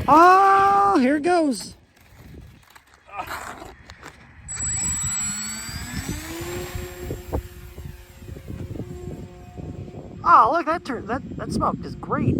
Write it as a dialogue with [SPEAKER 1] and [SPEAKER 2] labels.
[SPEAKER 1] Oh, here it goes. Oh, look, that smoke is great.